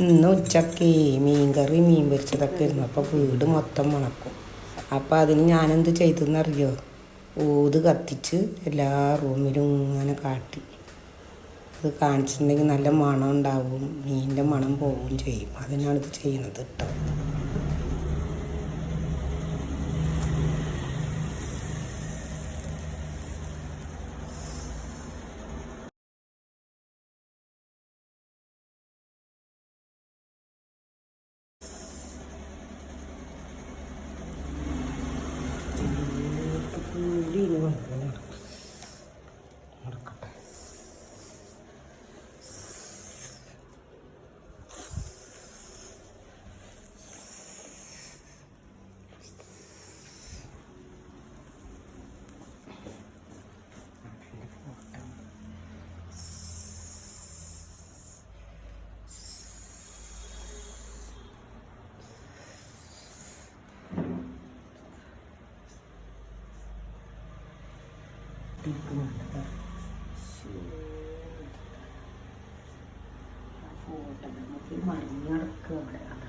ഇന്ന് ഉച്ചക്ക് മീൻകറി മീൻ പൊരിച്ചതൊക്കെ ഇരുന്നു. അപ്പോൾ വീട് മൊത്തം മണക്കും. അപ്പോൾ അതിന് ഞാനെന്ത് ചെയ്തെന്നറിയോ? ഊത് കത്തിച്ച് എല്ലാ റൂമിലും ഇങ്ങനെ കാട്ടി. അത് കാണിച്ചിട്ടുണ്ടെങ്കിൽ നല്ല മണം ഉണ്ടാവും, മീനിൻ്റെ മണം പോവുകയും ചെയ്യും. അതിനാണിത് ചെയ്യുന്നത് കേട്ടോ. നടക്കട്ടെ. ഫോട്ടോ നമുക്ക് മറിഞ്ഞടക്കുക അവിടെ.